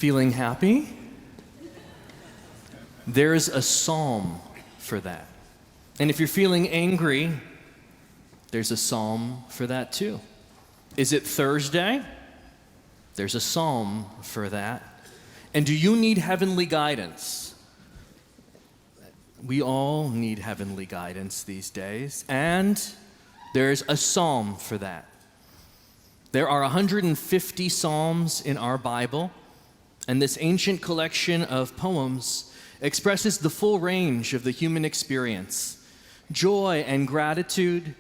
Feeling happy? There's a psalm for that. And if you're feeling angry, there's a psalm for that too. Is it Thursday? There's a psalm for that. And do you need heavenly guidance? We all need heavenly guidance these days, and there's a psalm for that. There are 150 psalms in our Bible, and this ancient collection of poems expresses the full range of the human experience: joy and gratitude,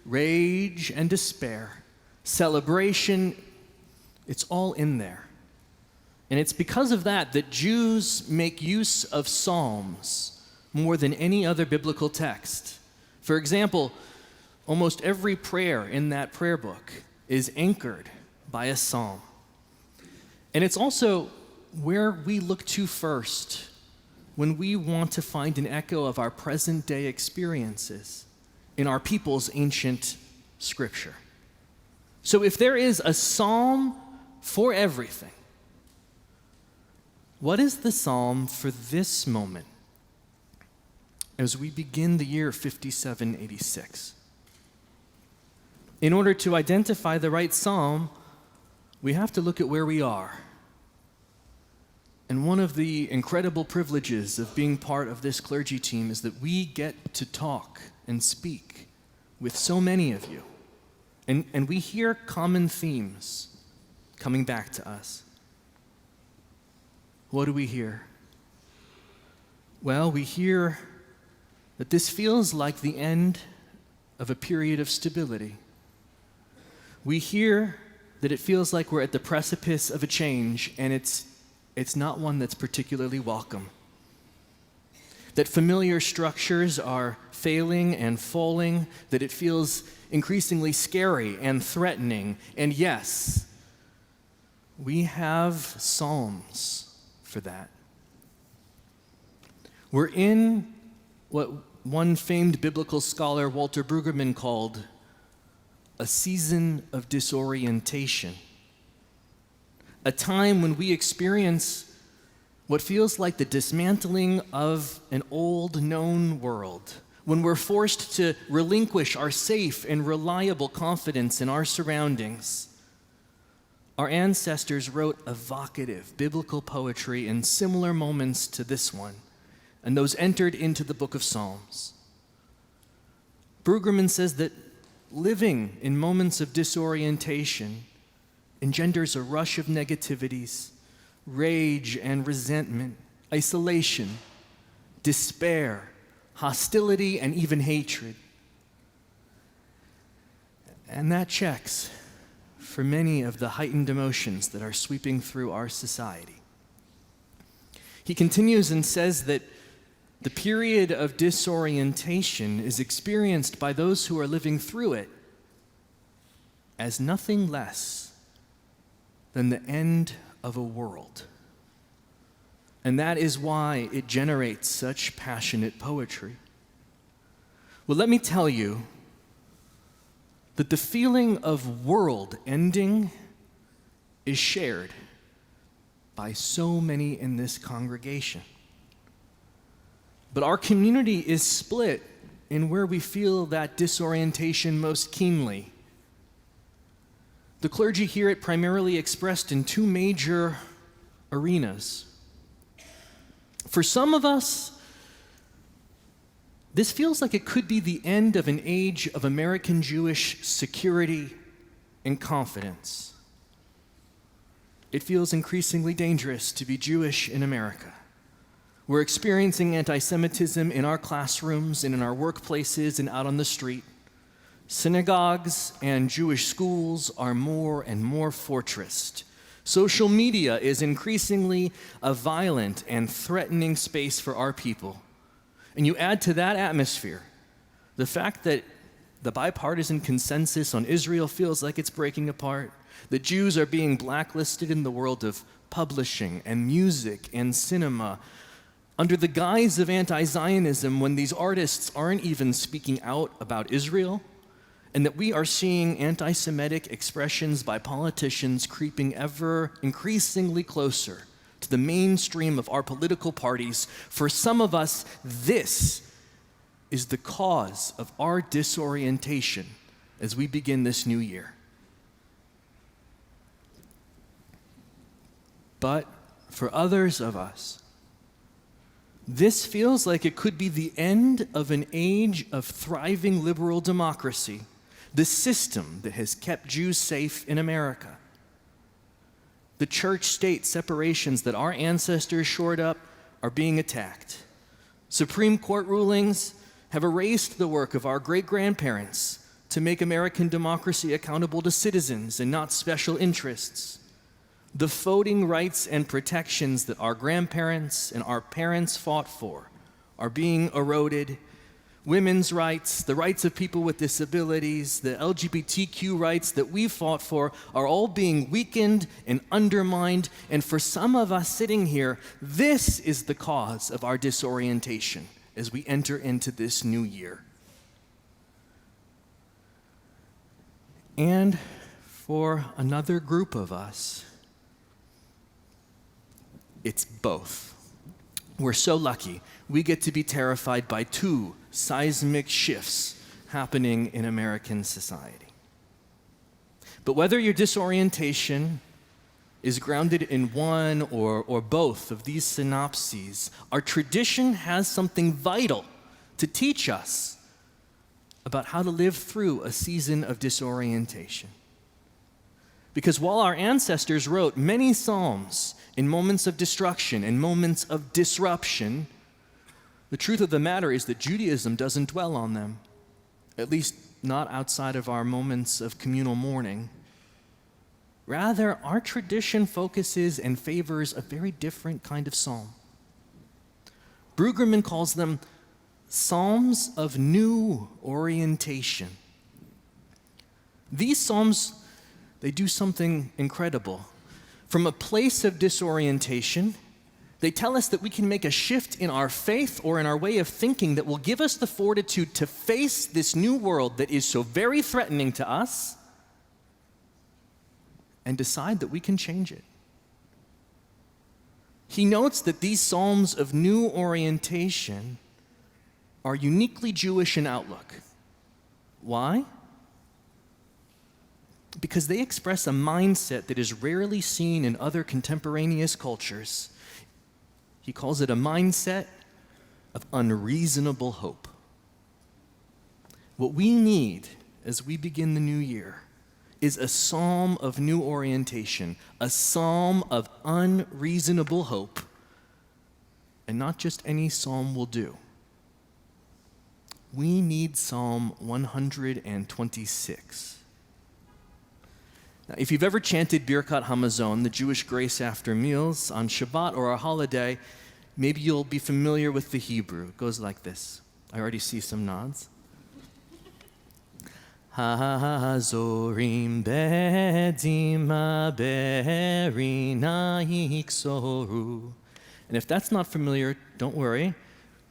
rage and despair, celebration. It's all in there. And it's because of that that Jews make use of psalms more than any other biblical text. For example, almost every prayer in that prayer book is anchored by a psalm. And it's also where we look to first when we want to find an echo of our present day experiences in our people's ancient scripture. So if there is a psalm for everything, what is the psalm for this moment as we begin the year 5786? In order to identify the right psalm, we have to look at where we are. And one of the incredible privileges of being part of this clergy team is that we get to talk and speak with so many of you. And we hear common themes coming back to us. What do we hear? Well, we hear that this feels like the end of a period of stability. We hear that it feels like we're at the precipice of a change, and it's not one that's particularly welcome. That familiar structures are failing and falling, that it feels increasingly scary and threatening. And yes, we have psalms for that. We're in what one famed biblical scholar, Walter Brueggemann, called a season of disorientation. A time when we experience what feels like the dismantling of an old known world, when we're forced to relinquish our safe and reliable confidence in our surroundings. Our ancestors wrote evocative biblical poetry in similar moments to this one, and those entered into the book of Psalms. Brueggemann says that living in moments of disorientation engenders a rush of negativities, rage and resentment, isolation, despair, hostility, and even hatred. And that checks for many of the heightened emotions that are sweeping through our society. He continues and says that the period of disorientation is experienced by those who are living through it as nothing less than the end of a world. And that is why it generates such passionate poetry. Well, let me tell you that the feeling of world ending is shared by so many in this congregation. But our community is split in where we feel that disorientation most keenly. The clergy hear it primarily expressed in two major arenas. For some of us, this feels like it could be the end of an age of American Jewish security and confidence. It feels increasingly dangerous to be Jewish in America. We're experiencing anti-Semitism in our classrooms and in our workplaces and out on the street. Synagogues and Jewish schools are more and more fortressed. Social media is increasingly a violent and threatening space for our people. And you add to that atmosphere the fact that the bipartisan consensus on Israel feels like it's breaking apart, that Jews are being blacklisted in the world of publishing and music and cinema, under the guise of anti-Zionism, when these artists aren't even speaking out about Israel, and that we are seeing anti-Semitic expressions by politicians creeping ever increasingly closer the mainstream of our political parties, for some of us, this is the cause of our disorientation as we begin this new year. But for others of us, this feels like it could be the end of an age of thriving liberal democracy, the system that has kept Jews safe in America. The church-state separations that our ancestors shored up are being attacked. Supreme Court rulings have erased the work of our great-grandparents to make American democracy accountable to citizens and not special interests. The voting rights and protections that our grandparents and our parents fought for are being eroded. Women's rights, the rights of people with disabilities, the LGBTQ rights that we fought for are all being weakened and undermined. And for some of us sitting here, this is the cause of our disorientation as we enter into this new year. And for another group of us, it's both. We're so lucky. We get to be terrified by two seismic shifts happening in American society. But whether your disorientation is grounded in one or both of these synopses, our tradition has something vital to teach us about how to live through a season of disorientation. Because while our ancestors wrote many psalms in moments of destruction and moments of disruption, the truth of the matter is that Judaism doesn't dwell on them, at least not outside of our moments of communal mourning. Rather, our tradition focuses and favors a very different kind of psalm. Brueggemann calls them psalms of new orientation. These psalms, they do something incredible. From a place of disorientation, they tell us that we can make a shift in our faith or in our way of thinking that will give us the fortitude to face this new world that is so very threatening to us and decide that we can change it. He notes that these psalms of new orientation are uniquely Jewish in outlook. Why? Because they express a mindset that is rarely seen in other contemporaneous cultures. He calls it a mindset of unreasonable hope. What we need as we begin the new year is a psalm of new orientation, a psalm of unreasonable hope, and not just any psalm will do. We need Psalm 126. Now, if you've ever chanted Birkat Hamazon, the Jewish grace after meals, on Shabbat or a holiday, maybe you'll be familiar with the Hebrew. It goes like this. I already see some nods. Ha-zorim bedima berina yiksoru. And if that's not familiar, don't worry.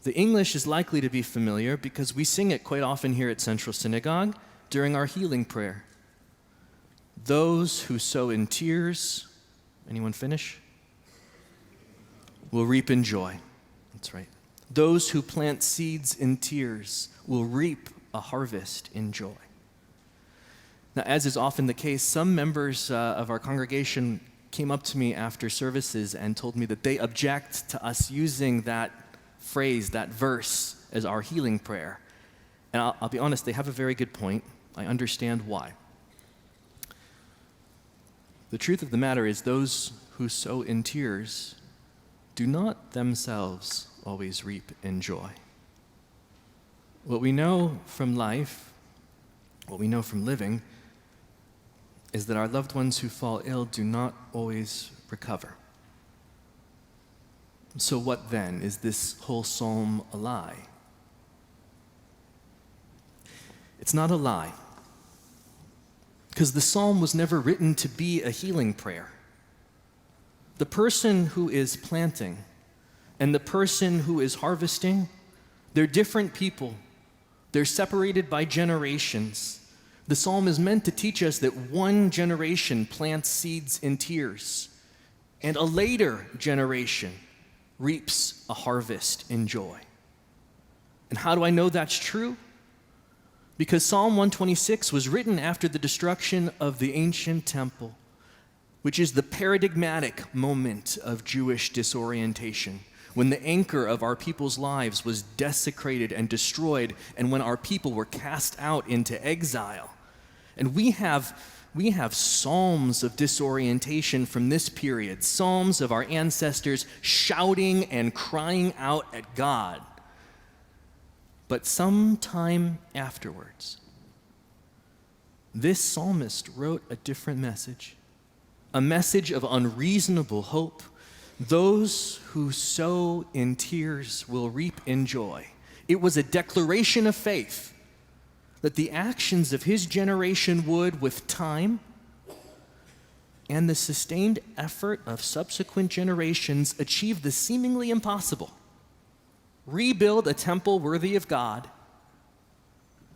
The English is likely to be familiar because we sing it quite often here at Central Synagogue during our healing prayer. Those who sow in tears, anyone finish? Will reap in joy. That's right. Those who plant seeds in tears will reap a harvest in joy. Now, as is often the case, some members of our congregation came up to me after services and told me that they object to us using that phrase, that verse, as our healing prayer. And I'll be honest, they have a very good point. I understand why. The truth of the matter is those who sow in tears do not themselves always reap in joy. What we know from life, what we know from living, is that our loved ones who fall ill do not always recover. So what then? Is this whole psalm a lie? It's not a lie, because the psalm was never written to be a healing prayer. The person who is planting and the person who is harvesting, they're different people. They're separated by generations. The psalm is meant to teach us that one generation plants seeds in tears, and a later generation reaps a harvest in joy. And how do I know that's true? Because Psalm 126 was written after the destruction of the ancient temple, which is the paradigmatic moment of Jewish disorientation, when the anchor of our people's lives was desecrated and destroyed, and when our people were cast out into exile. And we have psalms of disorientation from this period, psalms of our ancestors shouting and crying out at God. But sometime afterwards, this psalmist wrote a different message, a message of unreasonable hope. Those who sow in tears will reap in joy. It was a declaration of faith that the actions of his generation would, with time and the sustained effort of subsequent generations, achieve the seemingly impossible: rebuild a temple worthy of God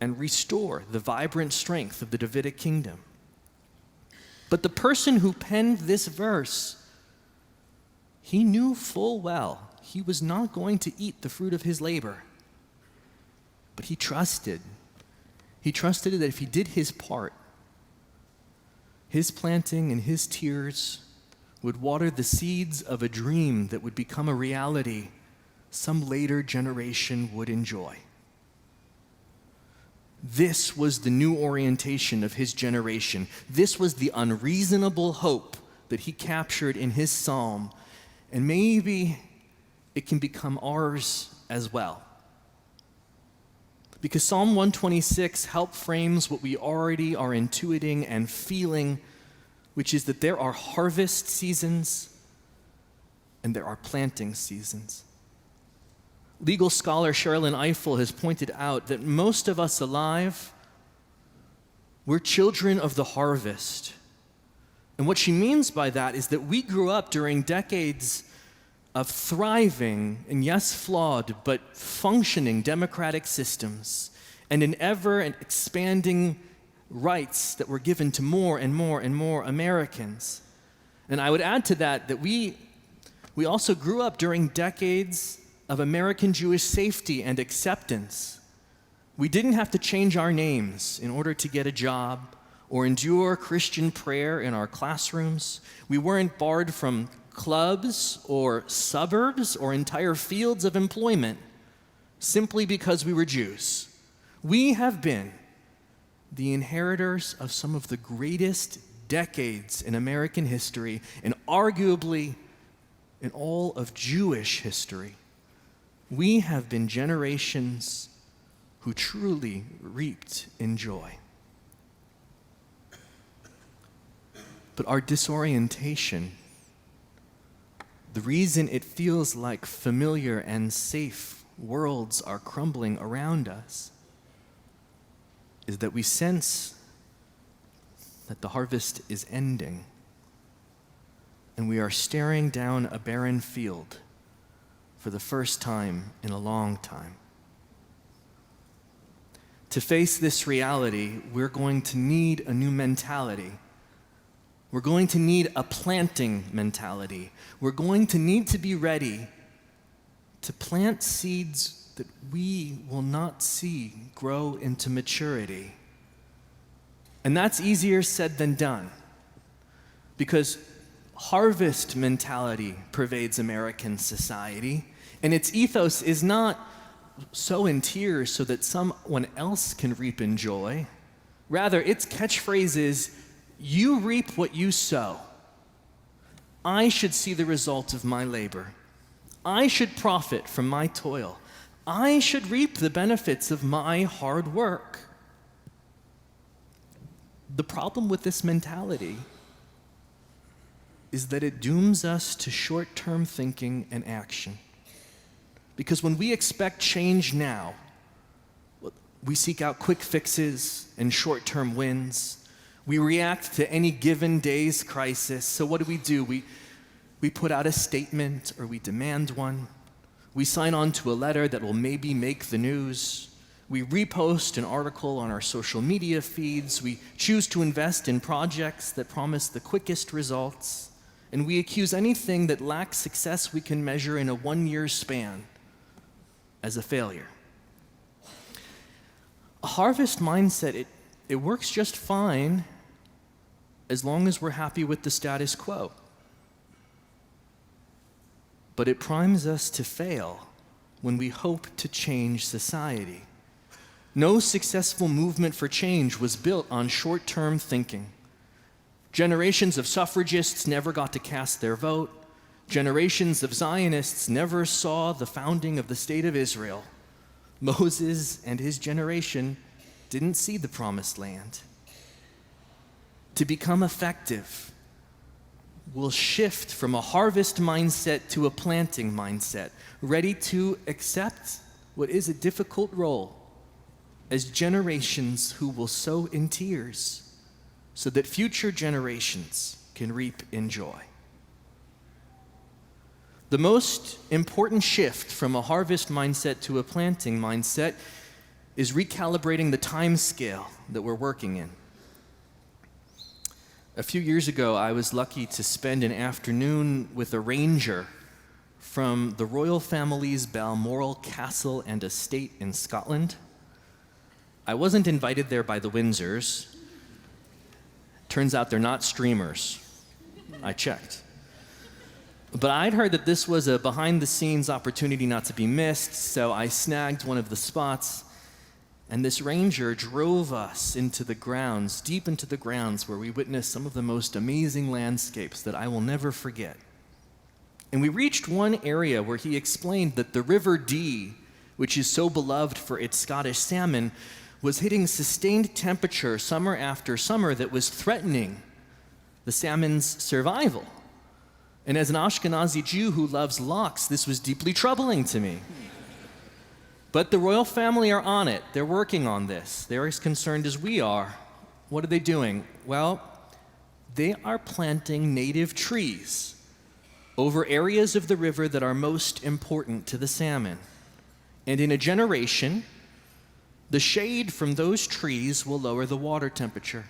and restore the vibrant strength of the Davidic kingdom. But the person who penned this verse, he knew full well he was not going to eat the fruit of his labor. But he trusted. He trusted that if he did his part, his planting and his tears would water the seeds of a dream that would become a reality some later generation would enjoy. This was the new orientation of his generation. This was the unreasonable hope that he captured in his psalm. And maybe it can become ours as well. Because Psalm 126 help frames what we already are intuiting and feeling, which is that there are harvest seasons and there are planting seasons. Legal scholar Sherilyn Eiffel has pointed out that most of us alive, we're children of the harvest. And what she means by that is that we grew up during decades of thriving and, yes, flawed, but functioning democratic systems, and in ever expanding rights that were given to more and more and more Americans. And I would add to that that we also grew up during decades of American Jewish safety and acceptance. We didn't have to change our names in order to get a job or endure Christian prayer in our classrooms. We weren't barred from clubs or suburbs or entire fields of employment simply because we were Jews. We have been the inheritors of some of the greatest decades in American history, and arguably in all of Jewish history. We have been generations who truly reaped in joy. But our disorientation, the reason it feels like familiar and safe worlds are crumbling around us, is that we sense that the harvest is ending, and we are staring down a barren field for the first time in a long time. To face this reality, we're going to need a new mentality. We're going to need a planting mentality. We're going to need to be ready to plant seeds that we will not see grow into maturity. And that's easier said than done, because harvest mentality pervades American society, and its ethos is not sow in tears so that someone else can reap in joy. Rather, its catchphrase is, you reap what you sow. I should see the results of my labor. I should profit from my toil. I should reap the benefits of my hard work. The problem with this mentality is that it dooms us to short-term thinking and action. Because when we expect change now, we seek out quick fixes and short-term wins. We react to any given day's crisis. So what do? We put out a statement, or we demand one. We sign on to a letter that will maybe make the news. We repost an article on our social media feeds. We choose to invest in projects that promise the quickest results. and we accuse anything that lacks success we can measure in a 1-year span as a failure. A harvest mindset, it works just fine as long as we're happy with the status quo. But it primes us to fail when we hope to change society. No successful movement for change was built on short-term thinking. Generations of suffragists never got to cast their vote. Generations of Zionists never saw the founding of the state of Israel. Moses and his generation didn't see the promised land. To become effective, we'll shift from a harvest mindset to a planting mindset, ready to accept what is a difficult role as generations who will sow in tears so that future generations can reap in joy. The most important shift from a harvest mindset to a planting mindset is recalibrating the time scale that we're working in. A few years ago, I was lucky to spend an afternoon with a ranger from the royal family's Balmoral Castle and Estate in Scotland. I wasn't invited there by the Windsors. Turns out they're not streamers. I checked. But I'd heard that this was a behind-the-scenes opportunity not to be missed, so I snagged one of the spots, and this ranger drove us into the grounds, deep into the grounds, where we witnessed some of the most amazing landscapes that I will never forget. And we reached one area where he explained that the River Dee, which is so beloved for its Scottish salmon, was hitting sustained temperature summer after summer that was threatening the salmon's survival. And as an Ashkenazi Jew who loves lox, this was deeply troubling to me. But the royal family are on it. They're working on this. They're as concerned as we are. What are they doing? Well, they are planting native trees over areas of the river that are most important to the salmon. And in a generation, the shade from those trees will lower the water temperature.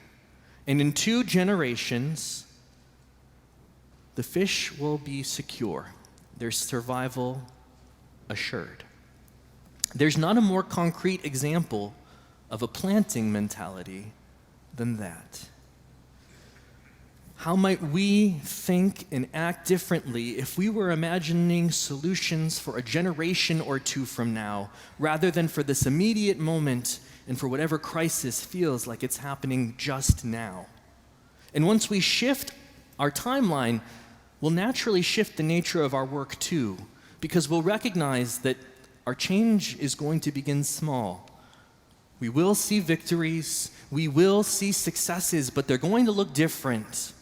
And in 2 generations, the fish will be secure, their survival assured. There's not a more concrete example of a planting mentality than that. How might we think and act differently if we were imagining solutions for a generation or 2 from now, rather than for this immediate moment and for whatever crisis feels like it's happening just now? And once we shift our timeline, we'll naturally shift the nature of our work too, because we'll recognize that our change is going to begin small. We will see victories, we will see successes, but they're going to look different.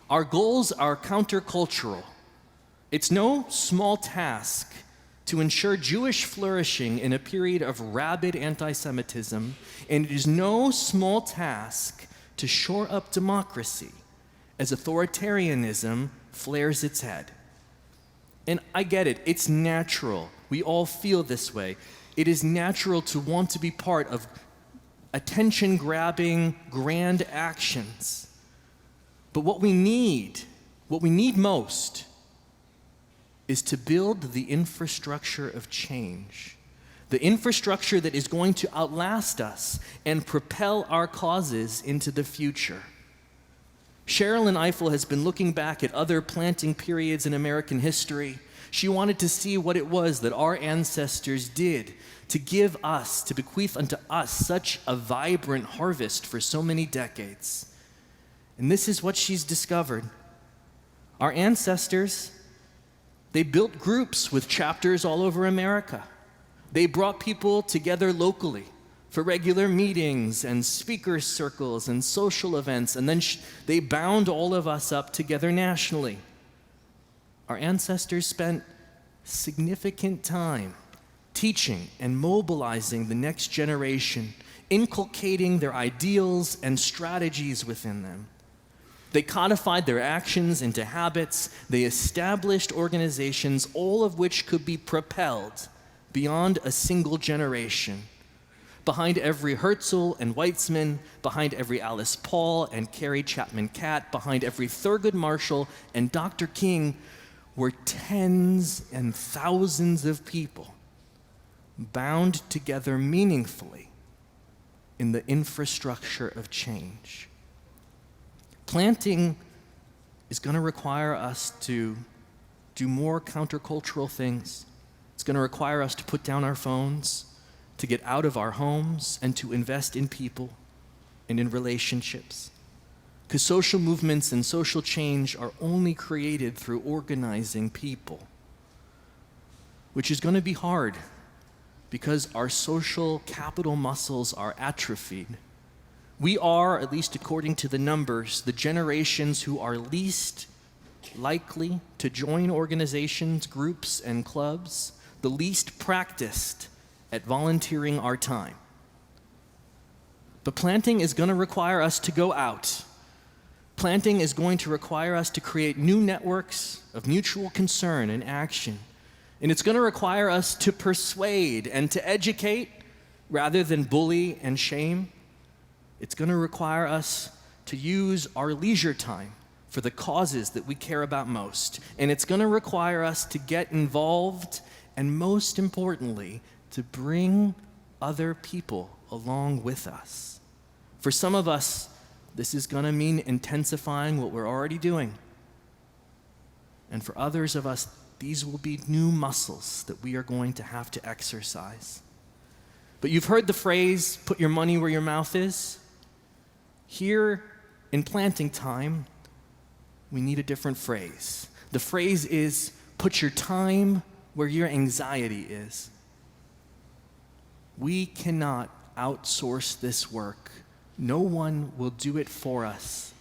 Our goals are countercultural. It's no small task to ensure Jewish flourishing in a period of rabid anti-Semitism, and it is no small task to shore up democracy as authoritarianism flares its head. And I get it, it's natural. We all feel this way. It is natural to want to be part of attention-grabbing, grand actions. But what we need most, is to build the infrastructure of change. The infrastructure that is going to outlast us and propel our causes into the future. Sherilyn Eifel has been looking back at other planting periods in American history. She wanted to see what it was that our ancestors did to give us, to bequeath unto us such a vibrant harvest for so many decades. And this is what she's discovered. Our ancestors, they built groups with chapters all over America. They brought people together locally for regular meetings and speaker circles and social events, and then they bound all of us up together nationally. Our ancestors spent significant time teaching and mobilizing the next generation, inculcating their ideals and strategies within them. They codified their actions into habits. They established organizations, all of which could be propelled beyond a single generation. behind every Herzl and Weitzman, behind every Alice Paul and Carrie Chapman Catt, behind every Thurgood Marshall and Dr. King were tens and thousands of people bound together meaningfully in the infrastructure of change. Planting is going to require us to do more countercultural things. It's going to require us to put down our phones, to get out of our homes, and to invest in people and in relationships. Because social movements and social change are only created through organizing people, which is going to be hard because our social capital muscles are atrophied. We are, at least according to the numbers, the generations who are least likely to join organizations, groups, and clubs, the least practiced at volunteering our time. But planting is going to require us to go out. Planting is going to require us to create new networks of mutual concern and action. And it's going to require us to persuade and to educate rather than bully and shame. It's going to require us to use our leisure time for the causes that we care about most. And it's going to require us to get involved and, most importantly, to bring other people along with us. For some of us, this is going to mean intensifying what we're already doing. And for others of us, these will be new muscles that we are going to have to exercise. But you've heard the phrase, put your money where your mouth is. Here in planting time, we need a different phrase. The phrase is, put your time where your anxiety is. We cannot outsource this work. No one will do it for us.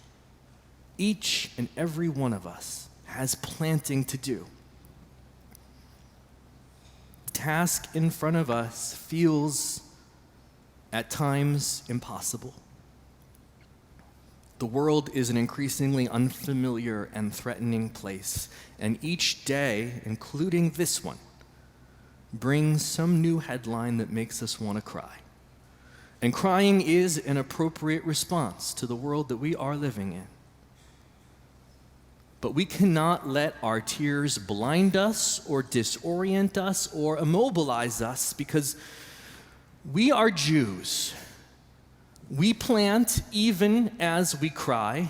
Each and every one of us has planting to do. The task in front of us feels at times impossible. The world is an increasingly unfamiliar and threatening place, and each day, including this one, brings some new headline that makes us want to cry. And crying is an appropriate response to the world that we are living in. But we cannot let our tears blind us or disorient us or immobilize us, because we are Jews. We plant even as we cry,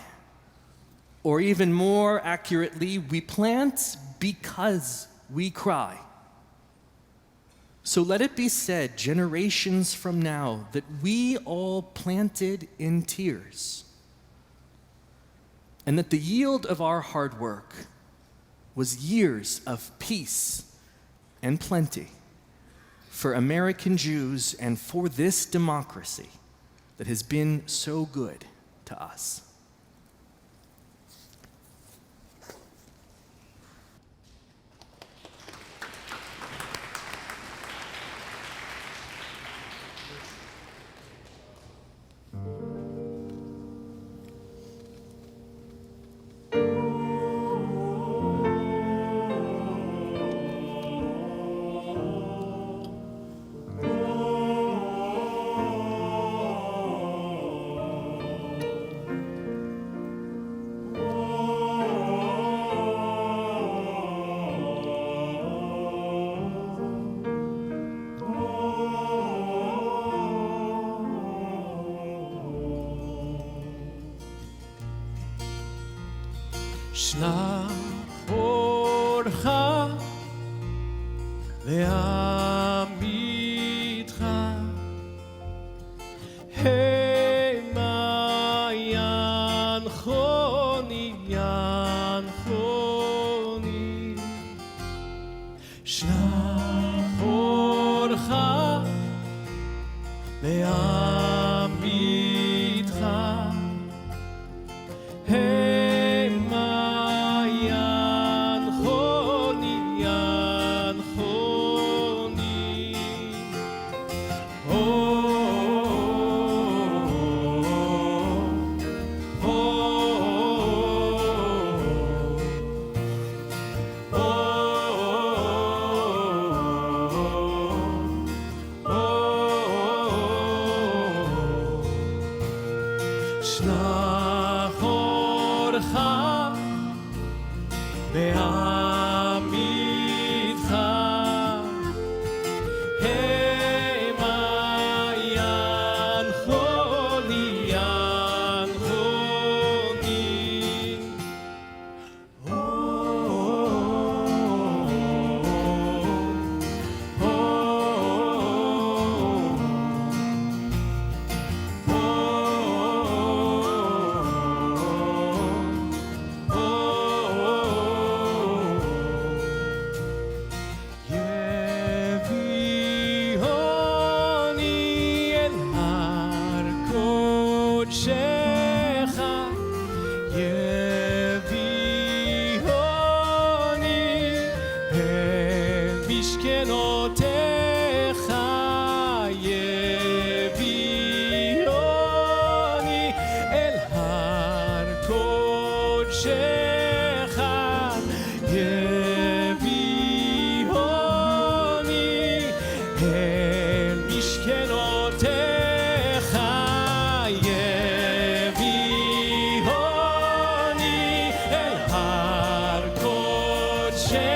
or even more accurately, we plant because we cry. So let it be said generations from now that we all planted in tears, and that the yield of our hard work was years of peace and plenty for American Jews and for this democracy that has been so good to us. שלח אורך לעמיתך, המה ינחוני, ינחוני. שלח אורך לעמיתך, משכנותיך יביאוני אל הר קודשך יביאוני אל משכנותיך יביאוני אל הר קודשך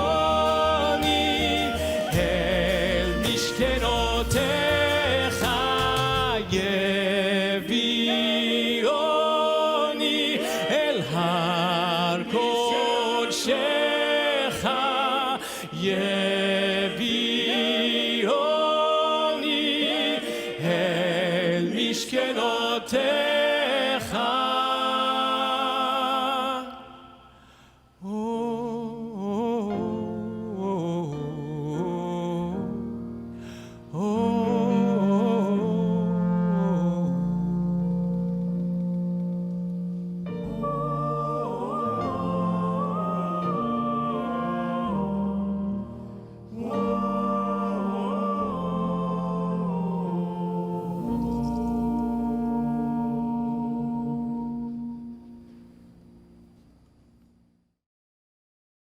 יביאוני אל משכנותיך יביאוני אל הר קודשך יביאוני